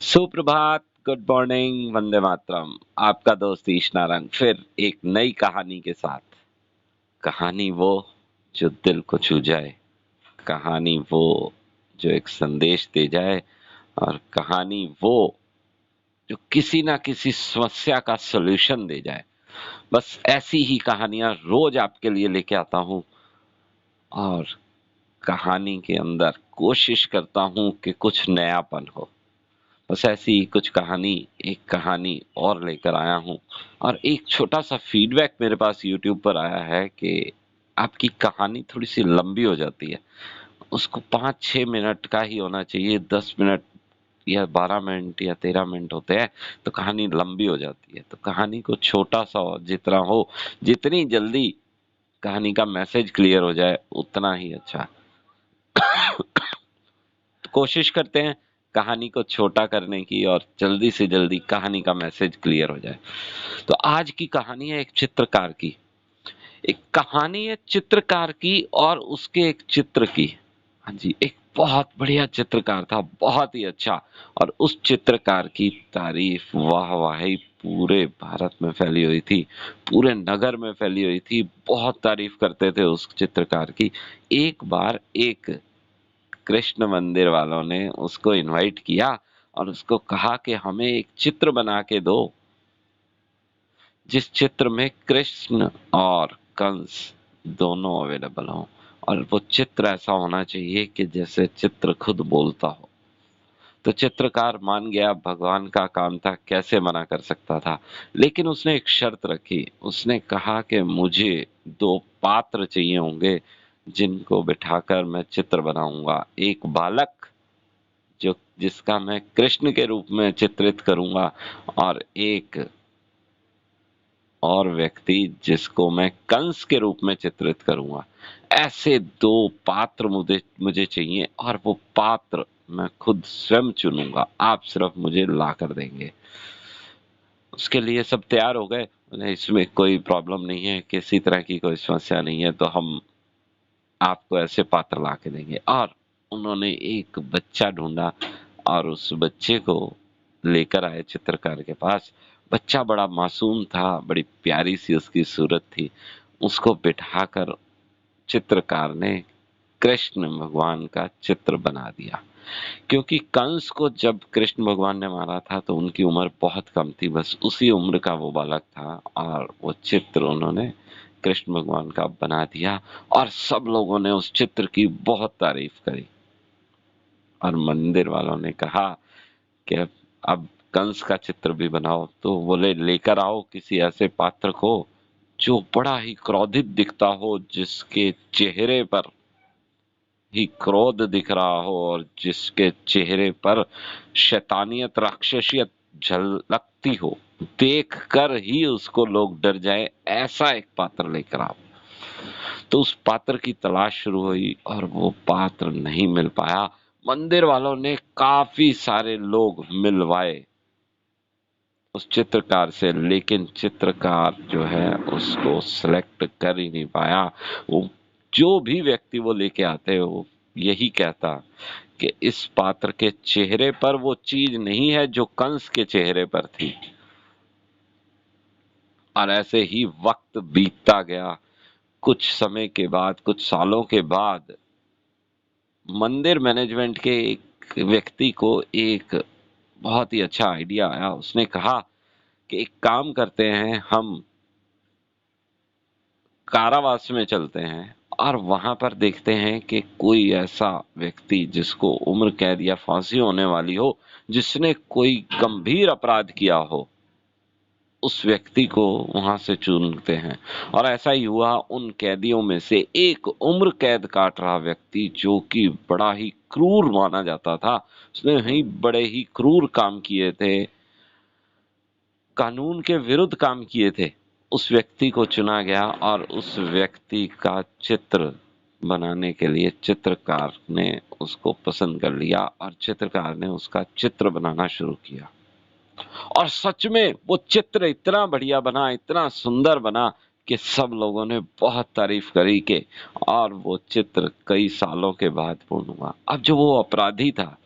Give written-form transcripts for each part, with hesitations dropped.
सुप्रभात, good morning, Vande Mataram. आपका दोस्त ईश नारंग फिर एक नई कहानी के साथ। कहानी वो जो दिल को छू जाए, कहानी वो जो एक संदेश दे जाए, और कहानी वो जो किसी ना किसी समस्या का सॉल्यूशन दे जाए। बस ऐसी ही कहानियां रोज आपके लिए लेके आता हूं, और कहानी के अंदर कोशिश करता हूं कि कुछ नयापन हो। बस ऐसी ही कुछ कहानी, एक कहानी और लेकर आया हूँ। और एक छोटा सा फीडबैक मेरे पास यूट्यूब पर आया है कि आपकी कहानी थोड़ी सी लंबी हो जाती है। उसको 5-6 मिनट का ही होना चाहिए। 10 मिनट या 12 मिनट या 13 मिनट होते हैं तो कहानी लंबी हो जाती है। तो कहानी को छोटा सा हो, जितना हो, जितनी जल्दी कहानी का मैसेज क्लियर हो जाए उतना ही अच्छा। तो कोशिश करते हैं कहानी को छोटा करने की, और जल्दी से जल्दी कहानी का मैसेज क्लियर हो जाए। तो आज की कहानी है एक चित्रकार की। एक कहानी है चित्रकार की और उसके एक चित्र की। हाँ जी, एक बहुत बढ़िया चित्रकार था, बहुत ही अच्छा। और उस चित्रकार की तारीफ, वाह वाही पूरे भारत में फैली हुई थी, पूरे नगर में फैली हुई थी। बहुत तारीफ करते थे उस चित्रकार की। एक बार एक कृष्ण मंदिर वालों ने उसको इनवाइट किया और उसको कहा कि हमें एक चित्र बना के दो, जिस चित्र में कृष्ण और कंस दोनों अवेलेबल हों। और वो चित्र ऐसा होना चाहिए कि जैसे चित्र खुद बोलता हो। तो चित्रकार मान गया, भगवान का काम था, कैसे मना कर सकता था। लेकिन उसने एक शर्त रखी। उसने कहा कि मुझे दो पात्र चाहिए होंगे जिनको बिठाकर मैं चित्र बनाऊंगा। एक बालक जो जिसका मैं कृष्ण के रूप में चित्रित करूंगा, और एक और व्यक्ति जिसको मैं कंस के रूप में चित्रित करूंगा। ऐसे दो पात्र मुझे मुझे चाहिए, और वो पात्र मैं खुद स्वयं चुनूंगा। आप सिर्फ मुझे ला कर देंगे। उसके लिए सब तैयार हो गए। बोले, इसमें कोई प्रॉब्लम नहीं है, किसी तरह की कोई समस्या नहीं है, तो हम आपको ऐसे पात्र ला के देंगे। और उन्होंने एक बच्चा ढूंढा और उस बच्चे को लेकर आए चित्रकार के पास। बच्चा बड़ा मासूम था, बड़ी प्यारी सी उसकी सूरत थी। उसको बिठाकर चित्रकार ने कृष्ण भगवान का चित्र बना दिया। क्योंकि कंस को जब कृष्ण भगवान ने मारा था तो उनकी उम्र बहुत कम थी, बस उसी उम्र का वो बालक था। और वो चित्र उन्होंने कृष्ण भगवान का बना दिया, और सब लोगों ने उस चित्र की बहुत तारीफ करी। और मंदिर वालों ने कहा कि अब कंस का चित्र भी बनाओ। तो बोले, लेकर आओ किसी ऐसे पात्र को जो बड़ा ही क्रोधित दिखता हो, जिसके चेहरे पर ही क्रोध दिख रहा हो, और जिसके चेहरे पर शैतानियत, राक्षसियत झलकती हो। देख कर ही उसको लोग डर जाए, ऐसा एक पात्र लेकर आओ। तो उस पात्र की तलाश शुरू हुई, और वो पात्र नहीं मिल पाया। मंदिर वालों ने काफी सारे लोग मिलवाए उस चित्रकार से, लेकिन चित्रकार जो है उसको सिलेक्ट कर ही नहीं पाया। वो जो भी व्यक्ति वो लेके आते वो यही कहता कि इस पात्र के चेहरे पर वो चीज नहीं है जो कंस के चेहरे पर थी। और ऐसे ही वक्त बीतता गया। कुछ समय के बाद, कुछ सालों के बाद, मंदिर मैनेजमेंट के एक व्यक्ति को एक बहुत ही अच्छा आइडिया आया। उसने कहा कि एक काम करते हैं, हम कारावास में चलते हैं और वहां पर देखते हैं कि कोई ऐसा व्यक्ति जिसको उम्र कैद या फांसी होने वाली हो, जिसने कोई गंभीर अपराध किया हो, उस व्यक्ति को वहां से चुनते हैं। और ऐसा ही हुआ। उन कैदियों में से एक उम्र कैद काट रहा व्यक्ति, जो कि बड़ा ही क्रूर माना जाता था, उसने ही बड़े ही क्रूर काम किए थे, कानून के विरुद्ध काम किए थे, उस व्यक्ति को चुना गया। और उस व्यक्ति का चित्र बनाने के लिए चित्रकार ने उसको पसंद कर लिया, और चित्रकार ने उसका चित्र बनाना शुरू किया। और सच में वो चित्र इतना बढ़िया बना, इतना सुंदर बना कि सब लोगों ने बहुत तारीफ करी के। और वो चित्र कई सालों के बाद पूर्ण हुआ। अब जो वो अपराधी था,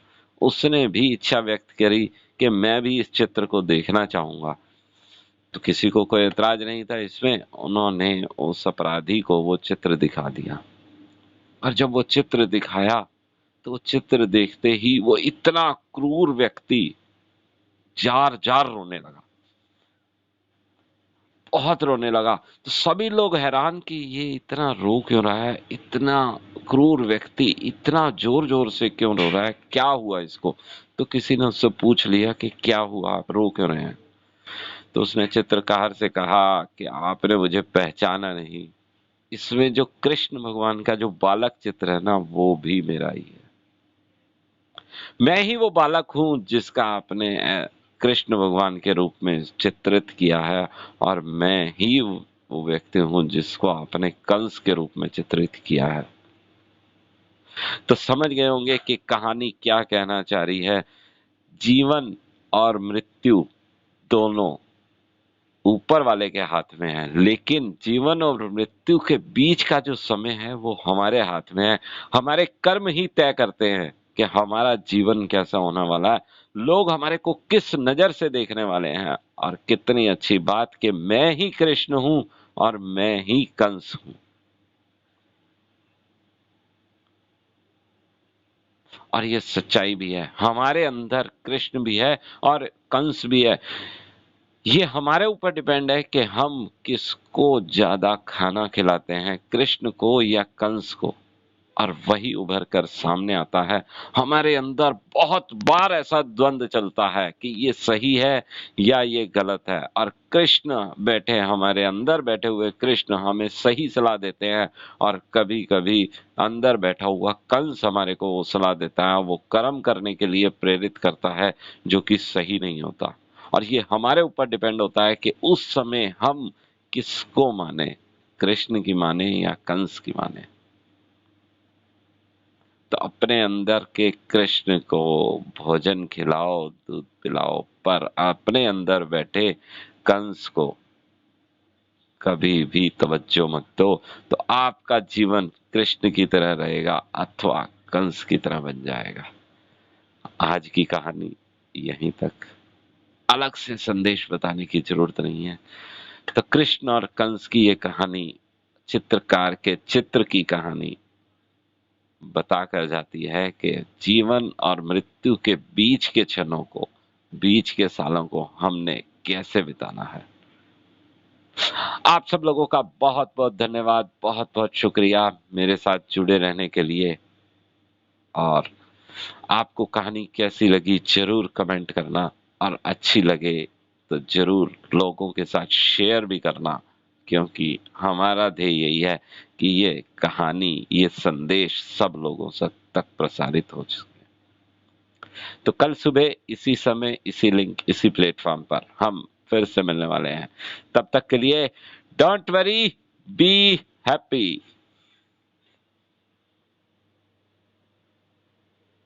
उसने भी इच्छा व्यक्त करी कि मैं भी इस चित्र को देखना चाहूंगा। तो किसी को कोई एतराज नहीं था इसमें। उन्होंने उस अपराधी को वो चित्र दिखा दिया, और जब वो चित्र दिखाया तो वो चित्र देखते ही वो इतना क्रूर व्यक्ति जार जार रोने लगा, बहुत रोने लगा। तो सभी लोग हैरान कि ये इतना रो क्यों रहा है, इतना क्रूर व्यक्ति इतना जोर जोर से क्यों रो रहा है, क्या हुआ इसको। तो किसी ने उससे पूछ लिया कि क्या हुआ, आप रो क्यों रहे हैं। तो उसने चित्रकार से कहा कि आपने मुझे पहचाना नहीं, इसमें जो कृष्ण भगवान का जो बालक चित्र है ना, वो भी मेरा ही है। मैं ही वो बालक हूं जिसका आपने कृष्ण भगवान के रूप में चित्रित किया है, और मैं ही वो व्यक्ति हूं जिसको आपने कंस के रूप में चित्रित किया है। तो समझ गए होंगे कि कहानी क्या कहना चाह रही है। जीवन और मृत्यु दोनों ऊपर वाले के हाथ में है, लेकिन जीवन और मृत्यु के बीच का जो समय है वो हमारे हाथ में है। हमारे कर्म ही तय करते हैं कि हमारा जीवन कैसा होने वाला है, लोग हमारे को किस नजर से देखने वाले हैं। और कितनी अच्छी बात कि मैं ही कृष्ण हूं और मैं ही कंस हूं। और ये सच्चाई भी है, हमारे अंदर कृष्ण भी है और कंस भी है। ये हमारे ऊपर डिपेंड है कि हम किसको ज्यादा खाना खिलाते हैं, कृष्ण को या कंस को। और वही उभर कर सामने आता है। हमारे अंदर बहुत बार ऐसा द्वंद चलता है कि ये सही है या ये गलत है, और कृष्ण बैठे, हमारे अंदर बैठे हुए कृष्ण हमें सही सलाह देते हैं, और कभी कभी अंदर बैठा हुआ कंस हमारे को वो सलाह देता है, वो कर्म करने के लिए प्रेरित करता है जो कि सही नहीं होता। और ये हमारे ऊपर डिपेंड होता है कि उस समय हम किसको माने, कृष्ण की माने या कंस की माने। तो अपने अंदर के कृष्ण को भोजन खिलाओ, दूध पिलाओ, पर अपने अंदर बैठे कंस को कभी भी तवज्जो मत दो। तो आपका जीवन कृष्ण की तरह रहेगा अथवा कंस की तरह बन जाएगा। आज की कहानी यहीं तक, अलग से संदेश बताने की जरूरत नहीं है। तो कृष्ण और कंस की ये कहानी, चित्रकार के चित्र की कहानी बताकर जाती है कि जीवन और मृत्यु के बीच के क्षणों को, बीच के सालों को हमने कैसे बिताना है। आप सब लोगों का बहुत बहुत धन्यवाद, बहुत बहुत शुक्रिया मेरे साथ जुड़े रहने के लिए। और आपको कहानी कैसी लगी जरूर कमेंट करना, और अच्छी लगे तो जरूर लोगों के साथ शेयर भी करना, क्योंकि हमारा ध्येय यही है कि ये कहानी, ये संदेश सब लोगों तक प्रसारित हो सके। तो कल सुबह इसी समय, इसी लिंक, इसी प्लेटफॉर्म पर हम फिर से मिलने वाले हैं। तब तक के लिए डोंट वरी, बी हैप्पी।